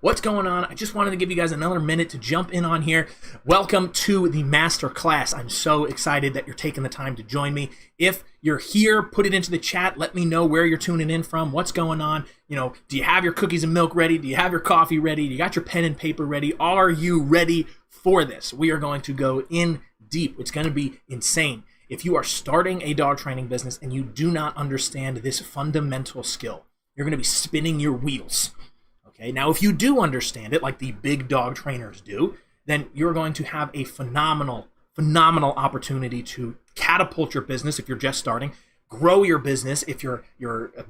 What's going on? I just wanted to give you guys another minute to jump in on here. Welcome to the master class. I'm so excited that you're taking the time to join me. If you're here, put it into the chat. Let me know where you're tuning in from, what's going on. Do you have your cookies and milk ready? Do you have your coffee ready? Do you got your pen and paper ready? Are you ready for this? We are going to go in deep. It's going to be insane. If you are starting a dog training business and you do not understand this fundamental skill, you're going to be spinning your wheels. Okay, now if you do understand it, like the big dog trainers do, then you're going to have a phenomenal opportunity to catapult your business if you're just starting, grow your business if you're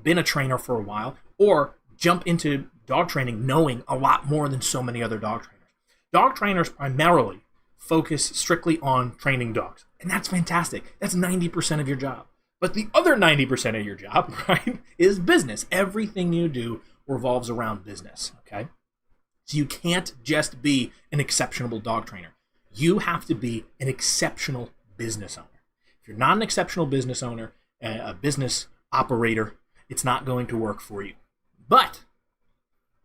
been a trainer for a while, or jump into dog training knowing a lot more than so many other dog trainers. Dog trainers primarily focus strictly on training dogs, and that's fantastic. That's 90% of your job. But the other 90% of your job, right, is business. Everything you do revolves around business, okay? So you can't just be an exceptional dog trainer. You have to be an exceptional business owner. If you're not an exceptional business owner, a business operator, it's not going to work for you. But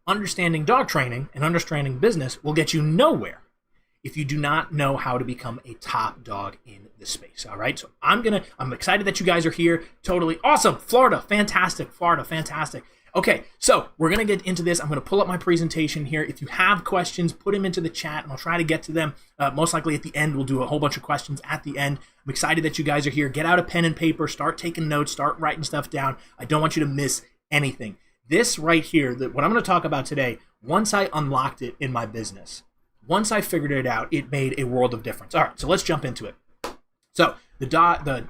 understanding dog training and understanding business will get you nowhere if you do not know how to become a top dog in the space, all right? So I'm excited that you guys are here. Totally awesome. Florida, fantastic. Okay, so we're going to get into this. I'm going to pull up my presentation here. If you have questions, put them into the chat, and I'll try to get to them. Most likely at the end, we'll do a whole bunch of questions at the end. I'm excited that you guys are here. Get out a pen and paper. Start taking notes. Start writing stuff down. I don't want you to miss anything. This right here, what I'm going to talk about today, once I unlocked it in my business, once I figured it out, it made a world of difference. All right, so let's jump into it. So the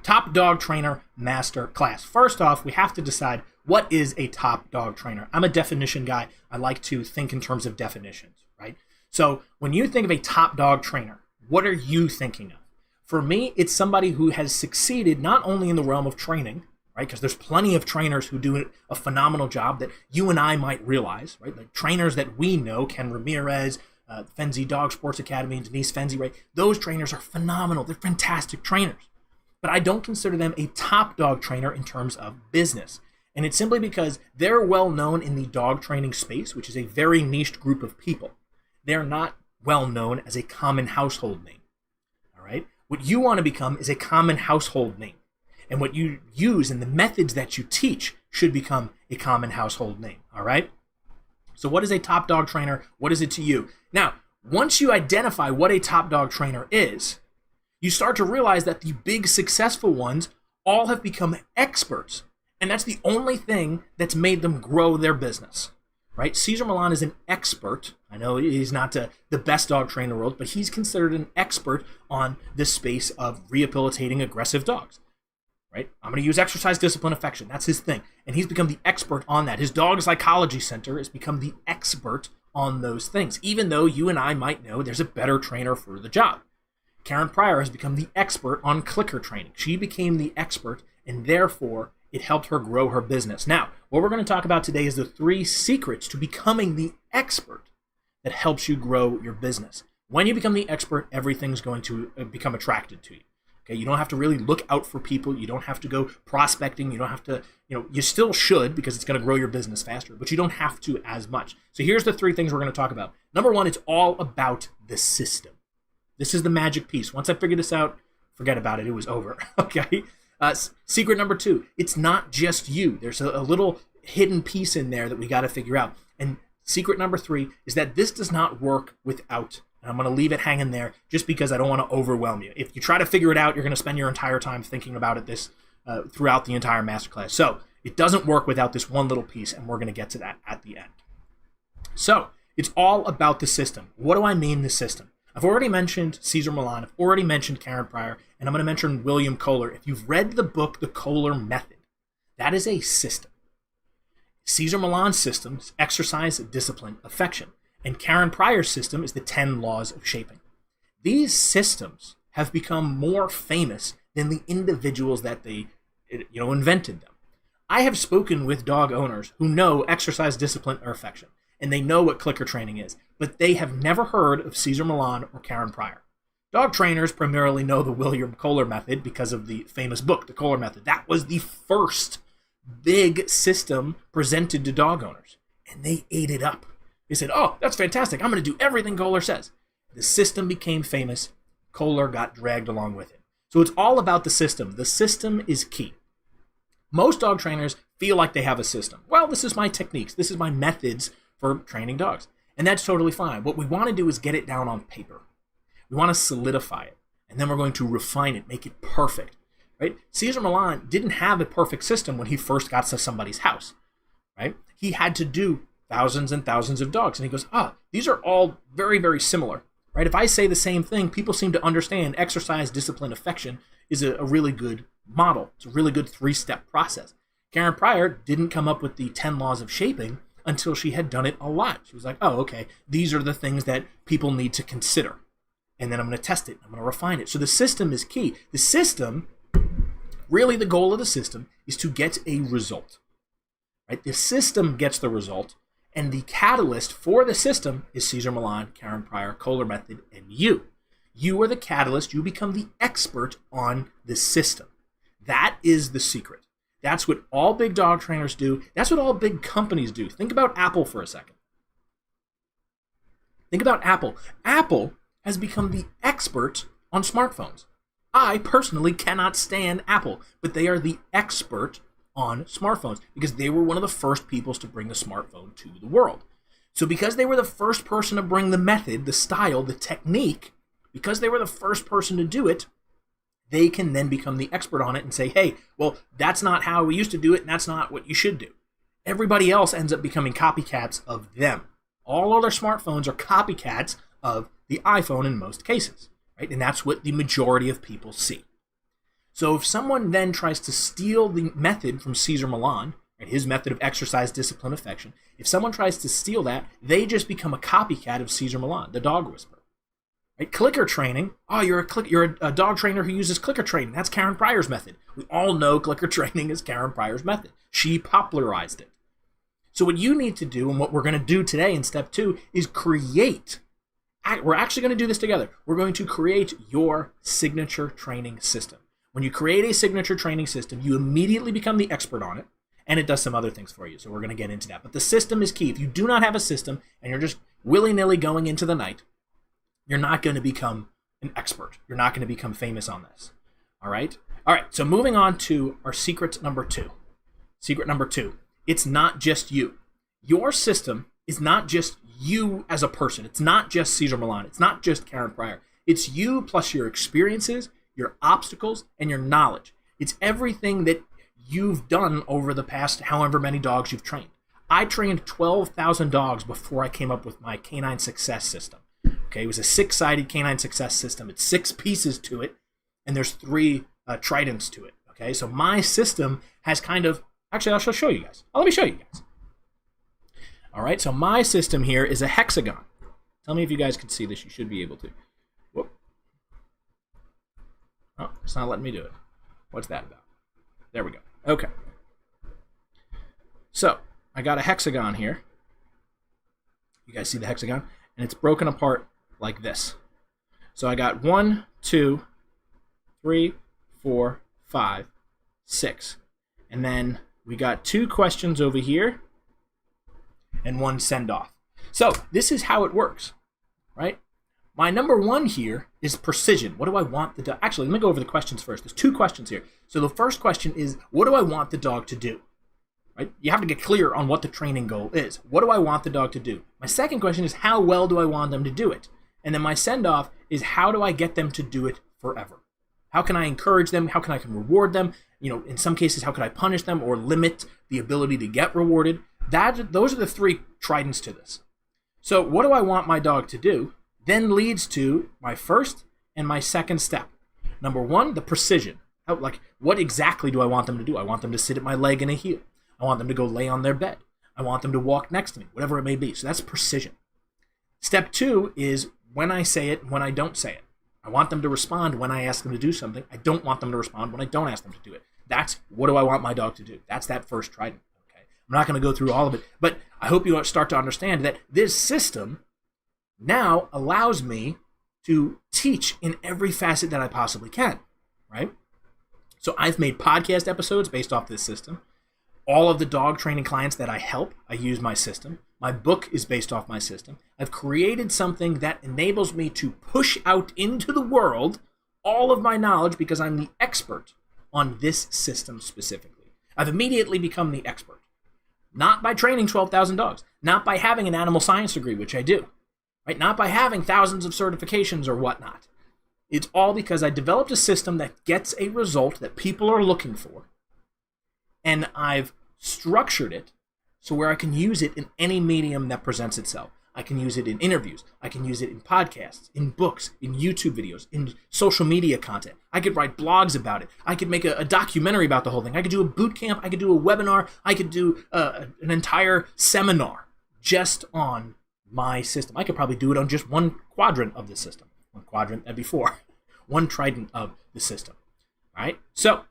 top dog trainer master class. First off, we have to decide, what is a top dog trainer? I'm a definition guy. I like to think in terms of definitions, right? So when you think of a top dog trainer, what are you thinking of? For me, it's somebody who has succeeded not only in the realm of training, right? Because there's plenty of trainers who do a phenomenal job that you and I might realize, right? Like trainers that we know, Ken Ramirez, Fenzi Dog Sports Academy, and Denise Fenzi, right? Those trainers are phenomenal. They're fantastic trainers. But I don't consider them a top dog trainer in terms of business. And it's simply because they're well known in the dog training space, which is a very niched group of people. They're not well known as a common household name. All right? What you want to become is a common household name. And what you use and the methods that you teach should become a common household name. All right? So what is a top dog trainer? What is it to you? Now, once you identify what a top dog trainer is, you start to realize that the big successful ones all have become experts. And that's the only thing that's made them grow their business, right? Cesar Millan is an expert. I know he's not the best dog trainer in the world, but he's considered an expert on this space of rehabilitating aggressive dogs, right? I'm going to use exercise, discipline, affection. That's his thing. And he's become the expert on that. His dog psychology center has become the expert on those things, even though you and I might know there's a better trainer for the job. Karen Pryor has become the expert on clicker training. She became the expert, and therefore it helped her grow her business. Now, what we're going to talk about today is the 3 secrets to becoming the expert that helps you grow your business. When you become the expert, everything's going to become attracted to you. Okay, you don't have to really look out for people. You don't have to go prospecting. You don't have to, you still should, because it's going to grow your business faster, but you don't have to as much. So here's the 3 things we're going to talk about. Number 1, it's all about the system. This is the magic piece. Once I figured this out, forget about it. It was over. Okay. Secret number 2, it's not just you. There's a little hidden piece in there that we got to figure out. And secret number 3 is that this does not work without, and I'm going to leave it hanging there just because I don't want to overwhelm you. If you try to figure it out, you're going to spend your entire time thinking about it throughout the entire masterclass. So it doesn't work without this one little piece, and we're going to get to that at the end. So it's all about the system. What do I mean the system? I've already mentioned Cesar Millan. I've already mentioned Karen Pryor, and I'm going to mention William Kohler. If you've read the book, The Kohler Method, that is a system. Cesar Millan's system is exercise, discipline, affection, and Karen Pryor's system is the 10 laws of shaping. These systems have become more famous than the individuals that they invented them. I have spoken with dog owners who know exercise, discipline, or affection, and they know what clicker training is, but they have never heard of Cesar Millan or Karen Pryor. Dog trainers primarily know the William Kohler method because of the famous book, The Kohler Method. That was the first big system presented to dog owners, and they ate it up. They said, oh, that's fantastic. I'm going to do everything Kohler says. The system became famous. Kohler got dragged along with it. So it's all about the system. The system is key. Most dog trainers feel like they have a system. Well, this is my techniques. This is my methods for training dogs. And that's totally fine. What we want to do is get it down on paper. We want to solidify it. And then we're going to refine it, make it perfect. Right? Cesar Millan didn't have a perfect system when he first got to somebody's house. Right? He had to do thousands and thousands of dogs. And he goes, these are all very, very similar. Right? If I say the same thing, people seem to understand exercise, discipline, affection is a really good model. It's a really good 3-step process. Karen Pryor didn't come up with the 10 laws of shaping until she had done it a lot. She was like, oh, okay, these are the things that people need to consider. And then I'm going to test it. I'm going to refine it. So the system is key. The system, really the goal of the system is to get a result. Right? The system gets the result. And the catalyst for the system is Cesar Millan, Karen Pryor, Kohler method, and you. You are the catalyst. You become the expert on the system. That is the secret. That's what all big dog trainers do. That's what all big companies do. Think about Apple for a second. Think about Apple. Apple has become the expert on smartphones. I personally cannot stand Apple, but they are the expert on smartphones because they were one of the first people to bring the smartphone to the world. So because they were the first person to bring the method, the style, the technique, because they were the first person to do it, they can then become the expert on it and say, hey, well, that's not how we used to do it, and that's not what you should do. Everybody else ends up becoming copycats of them. All other smartphones are copycats of the iPhone in most cases, right? And that's what the majority of people see. So if someone then tries to steal the method from Cesar Millan, right, his method of exercise, discipline, affection, if someone tries to steal that, they just become a copycat of Cesar Millan, the dog whisperer. Right? Clicker training. Oh, you're a dog trainer who uses clicker training. That's Karen Pryor's method. We all know clicker training is Karen Pryor's method. She popularized it. So what you need to do, and what we're going to do today in step 2, is create. We're actually going to do this together. We're going to create your signature training system. When you create a signature training system, you immediately become the expert on it, and it does some other things for you. So we're going to get into that. But the system is key. If you do not have a system and you're just willy-nilly going into the night, you're not going to become an expert. You're not going to become famous on this. All right? All right, so moving on to our secret number 2. Secret number 2. It's not just you. Your system is not just you as a person. It's not just Cesar Millan. It's not just Karen Pryor. It's you plus your experiences, your obstacles, and your knowledge. It's everything that you've done over the past however many dogs you've trained. I trained 12,000 dogs before I came up with my canine success system. Okay, it was a 6-sided canine success system. It's 6 pieces to it, and there's 3 tridents to it. Okay, so my system has kind of, actually, I'll show you guys. Let me show you guys. All right, so my system here is a hexagon. Tell me if you guys can see this. You should be able to. Whoop. Oh, it's not letting me do it. What's that about? There we go. Okay. So I got a hexagon here. You guys see the hexagon? And it's broken apart like this. So I got 1, 2, 3, 4, 5, 6. And then we got 2 questions over here and 1 send-off. So this is how it works, right? My number 1 here is precision. What do I want the dog? Actually, let me go over the questions first. There's 2 questions here. So the first question is, what do I want the dog to do? Right? You have to get clear on what the training goal is. What do I want the dog to do? My second question is, how well do I want them to do it? And then my send-off is, how do I get them to do it forever? How can I encourage them? How can I reward them? You know, in some cases, how can I punish them or limit the ability to get rewarded? Those are the 3 tridents to this. So what do I want my dog to do? Then leads to my first and my second step. Number 1, the precision. What exactly do I want them to do? I want them to sit at my leg in a heel. I want them to go lay on their bed. I want them to walk next to me, whatever it may be. So that's precision. Step 2 is when I say it, when I don't say it. I want them to respond when I ask them to do something. I don't want them to respond when I don't ask them to do it. That's what do I want my dog to do. That's that first trident. Okay, I'm not going to go through all of it, but I hope you start to understand that this system now allows me to teach in every facet that I possibly can, right? So I've made podcast episodes based off this system. All of the dog training clients that I help, I use my system. My book is based off my system. I've created something that enables me to push out into the world all of my knowledge because I'm the expert on this system specifically. I've immediately become the expert. Not by training 12,000 dogs, not by having an animal science degree, which I do, right? Not by having thousands of certifications or whatnot. It's all because I developed a system that gets a result that people are looking for, and I've structured it so where I can use it in any medium that presents itself. I can use it in interviews. I can use it in podcasts, in books, in YouTube videos, in social media content. I could write blogs about it. I could make a documentary about the whole thing. I could do a boot camp. I could do a webinar. I could do an entire seminar just on my system. I could probably do it on just one quadrant of the system. One quadrant, that'd be 4. One trident of the system. All right? So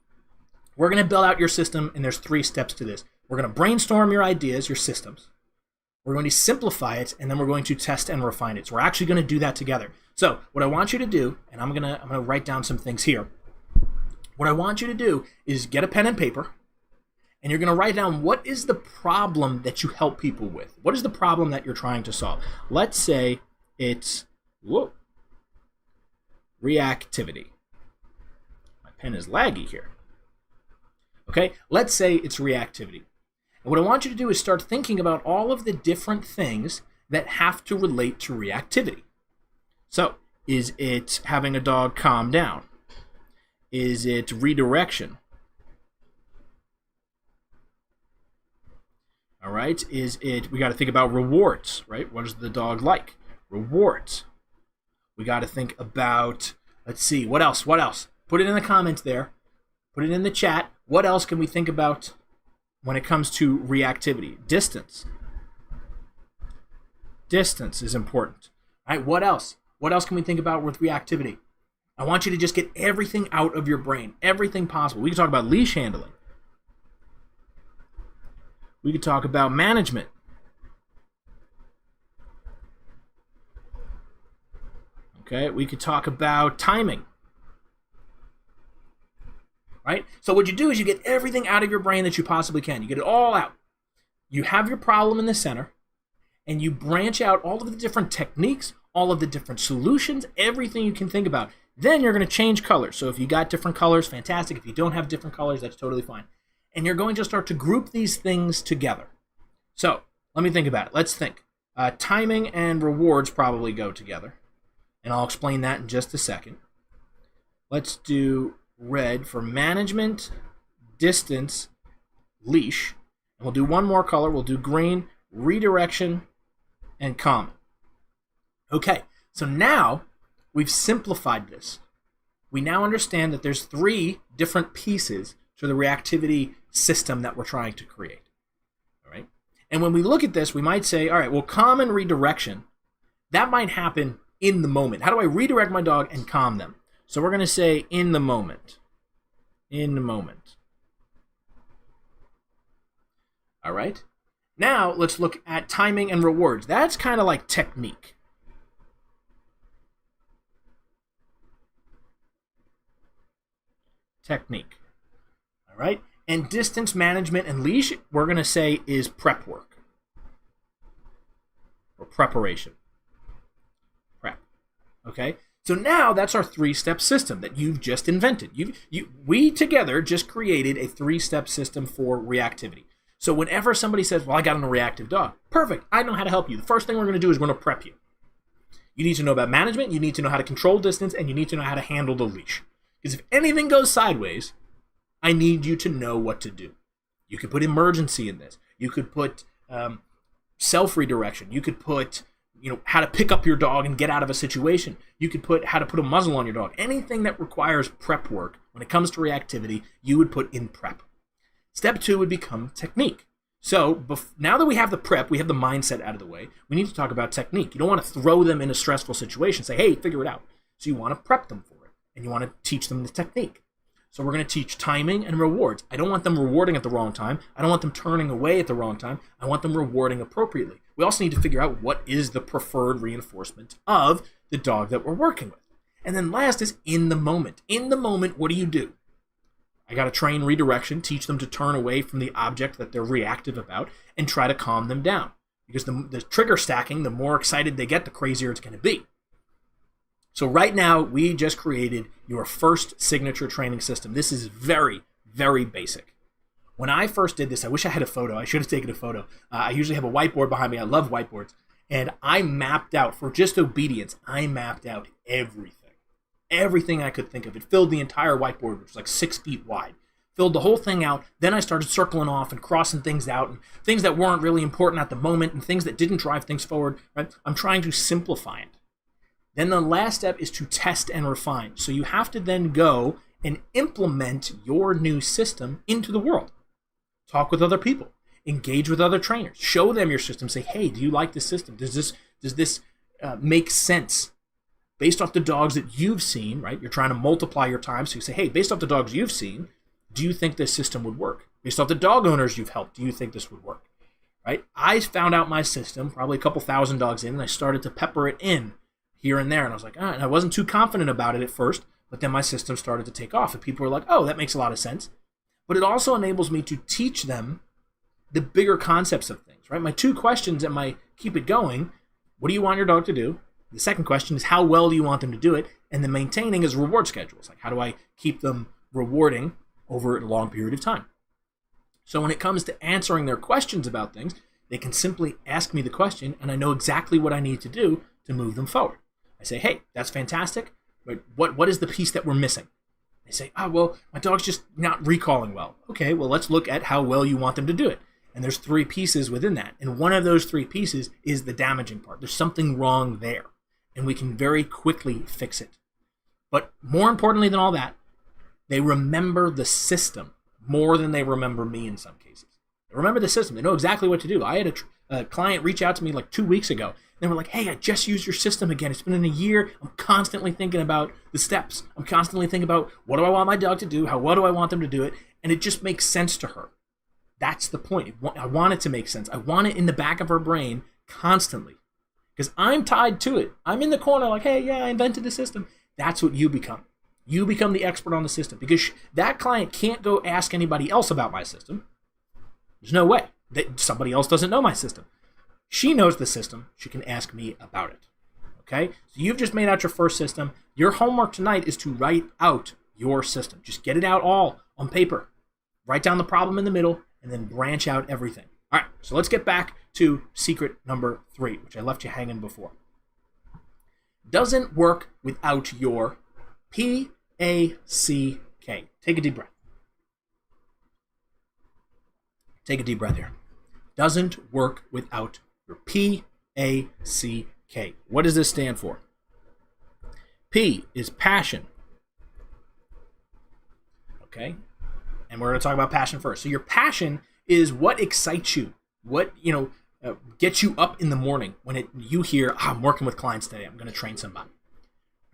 we're going to build out your system, and there's 3 steps to this. We're going to brainstorm your ideas, your systems. We're going to simplify it, and then we're going to test and refine it. So we're actually going to do that together. So what I want you to do, and I'm going to write down some things here. What I want you to do is get a pen and paper, and you're going to write down what is the problem that you help people with. What is the problem that you're trying to solve? Let's say it's reactivity. My pen is laggy here. Okay, let's say it's reactivity. And what I want you to do is start thinking about all of the different things that have to relate to reactivity. So, is it having a dog calm down? Is it redirection? All right, we got to think about rewards, right? What does the dog like? Rewards. We got to think about, let's see, what else? Put it in the comments there. Put it in the chat. What else can we think about when it comes to reactivity? Distance. Distance is important. All right, what else? What else can we think about with reactivity? I want you to just get everything out of your brain, everything possible. We can talk about leash handling. We could talk about management. Okay, we could talk about timing. Right? So what you do is you get everything out of your brain that you possibly can. You get it all out. You have your problem in the center, and you branch out all of the different techniques, all of the different solutions, everything you can think about. Then you're going to change colors. So if you got different colors, fantastic. If you don't have different colors, that's totally fine. And you're going to start to group these things together. So let me think about it. Let's think. Timing and rewards probably go together. And I'll explain that in just a second. Let's do red for management, distance, leash. And we'll do one more color. We'll do green, redirection, and common. Okay, so now we've simplified this. We now understand that there's 3 different pieces to the reactivity system that we're trying to create. All right? And when we look at this, we might say, all right, well, common redirection, that might happen in the moment. How do I redirect my dog and calm them? So we're going to say in the moment. In the moment. All right? Now let's look at timing and rewards. That's kind of like technique. Technique. All right? And distance management and leash, we're going to say is prep work. Or preparation. Prep. Okay? So now that's our 3-step system that you've just invented. We together just created a 3-step system for reactivity. So whenever somebody says, well, I got on a reactive dog, perfect, I know how to help you. The first thing we're going to do is we're going to prep you. You need to know about management, you need to know how to control distance, and you need to know how to handle the leash. Because if anything goes sideways, I need you to know what to do. You could put emergency in this. You could put self-redirection. You could put how to pick up your dog and get out of a situation. You could put how to put a muzzle on your dog. Anything that requires prep work when it comes to reactivity, you would put in prep. Step 2 would become technique. So now that we have the prep, we have the mindset out of the way, we need to talk about technique. You don't want to throw them in a stressful situation, say, hey, figure it out. So you want to prep them for it, and you want to teach them the technique. So we're going to teach timing and rewards. I don't want them rewarding at the wrong time. I don't want them turning away at the wrong time. I want them rewarding appropriately. We also need to figure out what is the preferred reinforcement of the dog that we're working with. And then last is in the moment. In the moment, what do? I got to train redirection, teach them to turn away from the object that they're reactive about, and try to calm them down. because the trigger stacking, the more excited they get, the crazier it's going to be. So right now, we just created your first signature training system. This is very, very basic. When I first did this, I wish I had a photo. I should have taken a photo. I usually have a whiteboard behind me. I love whiteboards. And I mapped out, for just obedience, I mapped out everything. Everything I could think of. It filled the entire whiteboard, which was like 6 feet wide. Filled the whole thing out. Then I started circling off and crossing things out, and things that weren't really important at the moment and things that didn't drive things forward. Right? I'm trying to simplify it. Then the last step is to test and refine. So you have to then go and implement your new system into the world. Talk with other people. Engage with other trainers. Show them your system. Say, hey, do you like this system? Does this make sense? Based off the dogs that you've seen, right? You're trying to multiply your time. So you say, hey, based off the dogs you've seen, do you think this system would work? Based off the dog owners you've helped, do you think this would work? Right? I found out my system probably a couple thousand dogs in, and I started to pepper it in here and there. And I was like, and I wasn't too confident about it at first, but then my system started to take off. And people were like, oh, that makes a lot of sense. But it also enables me to teach them the bigger concepts of things, right? My 2 questions and my keep it going, what do you want your dog to do? The second question is, how well do you want them to do it? And the maintaining is reward schedules. Like, how do I keep them rewarding over a long period of time? So when it comes to answering their questions about things, they can simply ask me the question, and I know exactly what I need to do to move them forward. I say, hey, that's fantastic, but what is the piece that we're missing? They say, oh, well, my dog's just not recalling well. Okay, well, let's look at how well you want them to do it. And there's 3 pieces within that. And one of those 3 pieces is the damaging part. There's something wrong there. And we can very quickly fix it. But more importantly than all that, they remember the system more than they remember me in some cases. They remember the system. They know exactly what to do. I had a client reach out to me like 2 weeks ago. They were like, hey, I just used your system again. It's been in a year. I'm constantly thinking about the steps. I'm constantly thinking about what do I want my dog to do? What do I want them to do it? And it just makes sense to her. That's the point. I want it to make sense. I want it in the back of her brain constantly because I'm tied to it. I'm in the corner like, hey, yeah, I invented the system. That's what you become. You become the expert on the system because that client can't go ask anybody else about my system. There's no way. Somebody else doesn't know my system. She knows the system. She can ask me about it. Okay? So you've just made out your first system. Your homework tonight is to write out your system. Just get it out all on paper. Write down the problem in the middle and then branch out everything. All right, so let's get back to secret number 3, which I left you hanging before. Doesn't work without your PACK. Take a deep breath. Take a deep breath here. Doesn't work without your PACK. What does this stand for? P is passion. Okay? And we're going to talk about passion first. So your passion is what excites you, what gets you up in the morning when you hear, I'm working with clients today, I'm going to train somebody.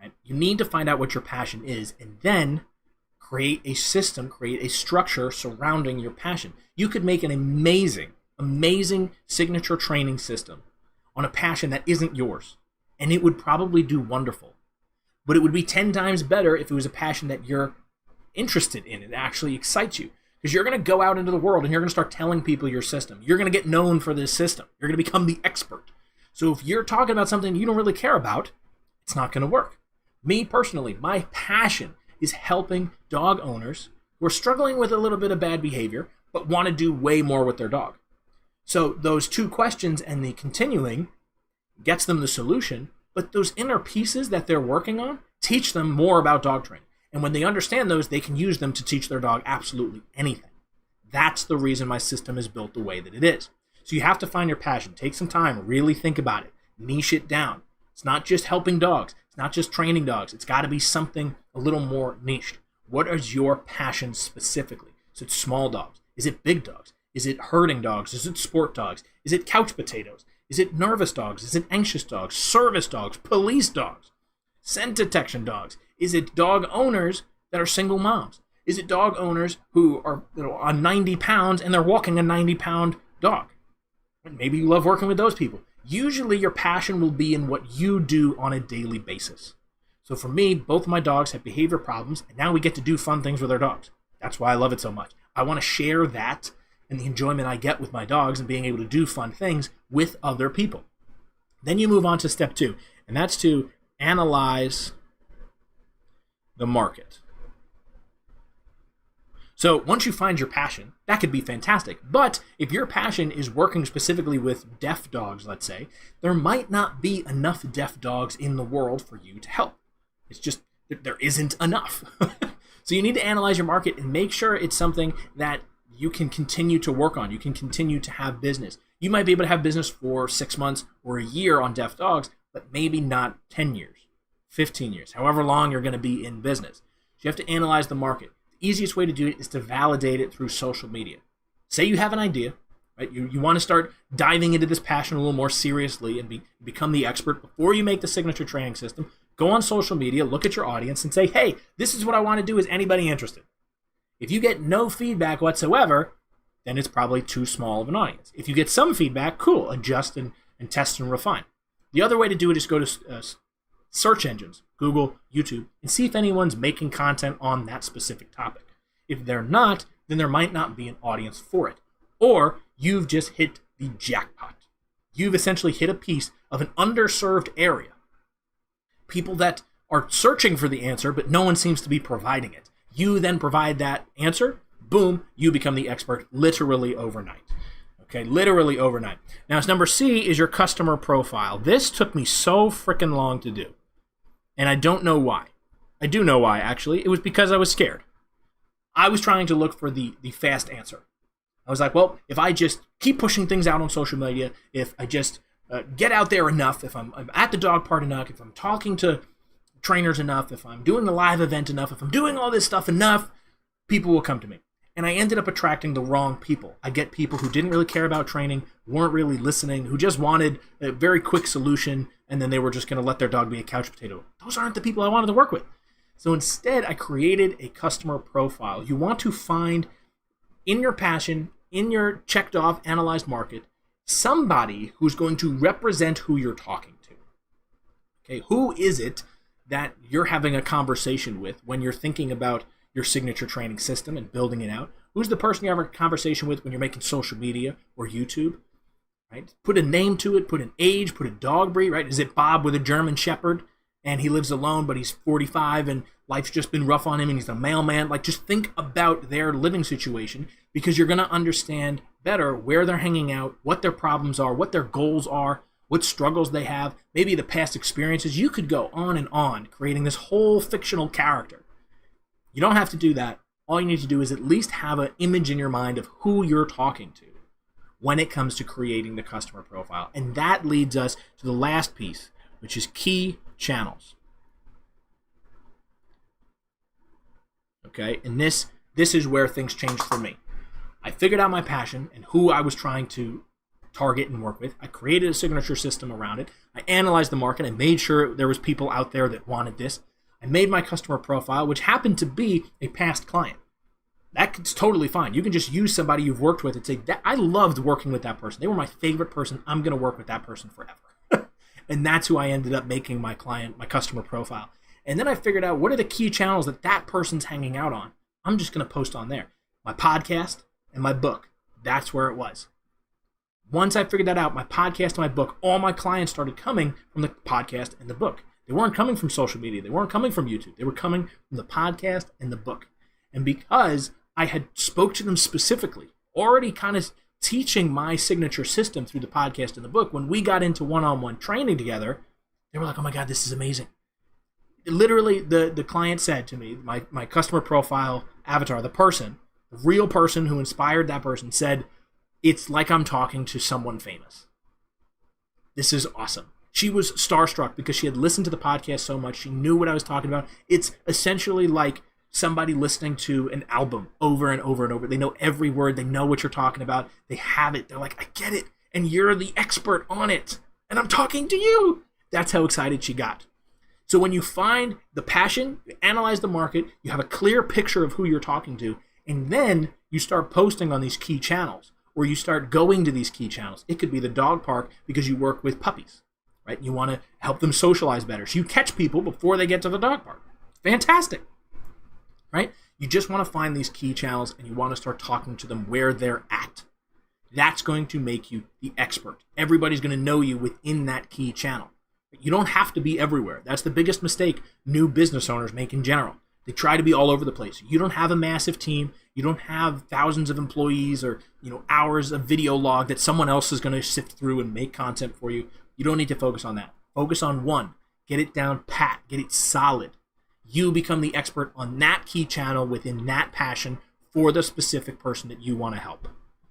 Right? You need to find out what your passion is and then create a system, create a structure surrounding your passion. You could make an amazing signature training system on a passion that isn't yours, and it would probably do wonderful. But it would be 10 times better if it was a passion that you're interested in and actually excites you. Because you're going to go out into the world and you're going to start telling people your system. You're going to get known for this system. You're going to become the expert. So if you're talking about something you don't really care about, it's not going to work. Me personally, my passion is helping dog owners who are struggling with a little bit of bad behavior, but want to do way more with their dog. So those 2 questions and the continuing gets them the solution, but those inner pieces that they're working on teach them more about dog training. And when they understand those, they can use them to teach their dog absolutely anything. That's the reason my system is built the way that it is. So you have to find your passion. Take some time, really think about it, niche it down. It's not just helping dogs. It's not just training dogs. It's got to be something a little more niched. What is your passion specifically? Is it small dogs? Is it big dogs? Is it herding dogs? Is it sport dogs? Is it couch potatoes? Is it nervous dogs? Is it anxious dogs? Service dogs? Police dogs? Scent detection dogs? Is it dog owners that are single moms? Is it dog owners who are on 90 pounds and they're walking a 90-pound dog? And maybe you love working with those people. Usually your passion will be in what you do on a daily basis. So for me, both of my dogs have behavior problems, and now we get to do fun things with our dogs. That's why I love it so much. I want to share that and the enjoyment I get with my dogs and being able to do fun things with other people. Then you move on to step 2, and that's to analyze the market. So once you find your passion, that could be fantastic. But if your passion is working specifically with deaf dogs, let's say, there might not be enough deaf dogs in the world for you to help. It's just there isn't enough. So you need to analyze your market and make sure it's something that you can continue to work on. You can continue to have business. You might be able to have business for 6 months or a year on deaf dogs, but maybe not 10 years, 15 years, however long you're going to be in business. So you have to analyze the market. Easiest way to do it is to validate it through social media. Say you have an idea, right? You want to start diving into this passion a little more seriously and become the expert before you make the signature training system. Go on social media, look at your audience and say, hey, this is what I want to do. Is anybody interested? If you get no feedback whatsoever, then it's probably too small of an audience. If you get some feedback, cool, adjust and test and refine. The other way to do it is go to search engines, Google, YouTube, and see if anyone's making content on that specific topic. If they're not, then there might not be an audience for it. Or you've just hit the jackpot. You've essentially hit a piece of an underserved area. People that are searching for the answer, but no one seems to be providing it. You then provide that answer, boom, you become the expert literally overnight. Okay, literally overnight. Now, number C is your customer profile. This took me so freaking long to do. And I don't know why. I do know why, actually. It was because I was scared. I was trying to look for the fast answer. I was like, well, if I just keep pushing things out on social media, if I just get out there enough, if I'm at the dog park enough, if I'm talking to trainers enough, if I'm doing a live event enough, if I'm doing all this stuff enough, people will come to me. And I ended up attracting the wrong people. I get people who didn't really care about training, weren't really listening, who just wanted a very quick solution, and then they were just going to let their dog be a couch potato. Those aren't the people I wanted to work with. So instead, I created a customer profile. You want to find in your passion, in your checked off, analyzed market, somebody who's going to represent who you're talking to. Okay, who is it that you're having a conversation with when you're thinking about your signature training system and building it out? Who's the person you have a conversation with when you're making social media or YouTube? Right? Put a name to it, put an age, put a dog breed, right? Is it Bob with a German Shepherd and he lives alone but he's 45 and life's just been rough on him and he's a mailman? Like, just think about their living situation, because you're going to understand better where they're hanging out, what their problems are, what their goals are, what struggles they have, maybe the past experiences. You could go on and on creating this whole fictional character. You don't have to do that. All you need to do is at least have an image in your mind of who you're talking to when it comes to creating the customer profile. And that leads us to the last piece, which is key channels. Okay, and this is where things changed for me. I figured out my passion and who I was trying to target and work with. I created a signature system around it. I analyzed the market. I made sure there was people out there that wanted this. I made my customer profile, which happened to be a past client. That's totally fine. You can just use somebody you've worked with and say, I loved working with that person. They were my favorite person. I'm going to work with that person forever. And that's who I ended up making my client, my customer profile. And then I figured out, what are the key channels that person's hanging out on? I'm just going to post on there. My podcast and my book. That's where it was. Once I figured that out, my podcast and my book, all my clients started coming from the podcast and the book. They weren't coming from social media. They weren't coming from YouTube. They were coming from the podcast and the book. And because I had spoke to them specifically, already kind of teaching my signature system through the podcast and the book, when we got into one-on-one training together, they were like, oh my God, this is amazing. Literally, the client said to me, my customer profile avatar, the person, the real person who inspired that person, said, it's like I'm talking to someone famous. This is awesome. She was starstruck because she had listened to the podcast so much. She knew what I was talking about. It's essentially like somebody listening to an album over and over and over. They know every word. They know what you're talking about. They have it. They're like, I get it. And you're the expert on it. And I'm talking to you. That's how excited she got. So when you find the passion, you analyze the market, you have a clear picture of who you're talking to, and then you start posting on these key channels, or you start going to these key channels. It could be the dog park because you work with puppies, right? You want to help them socialize better. So you catch people before they get to the dog park. Fantastic, right? You just want to find these key channels and you want to start talking to them where they're at. That's going to make you the expert. Everybody's going to know you within that key channel. You don't have to be everywhere. That's the biggest mistake new business owners make in general. They try to be all over the place. You don't have a massive team. You don't have thousands of employees or hours of video log that someone else is going to sift through and make content for you. You don't need to focus on that. Focus on one. Get it down pat. Get it solid. You become the expert on that key channel within that passion for the specific person that you want to help.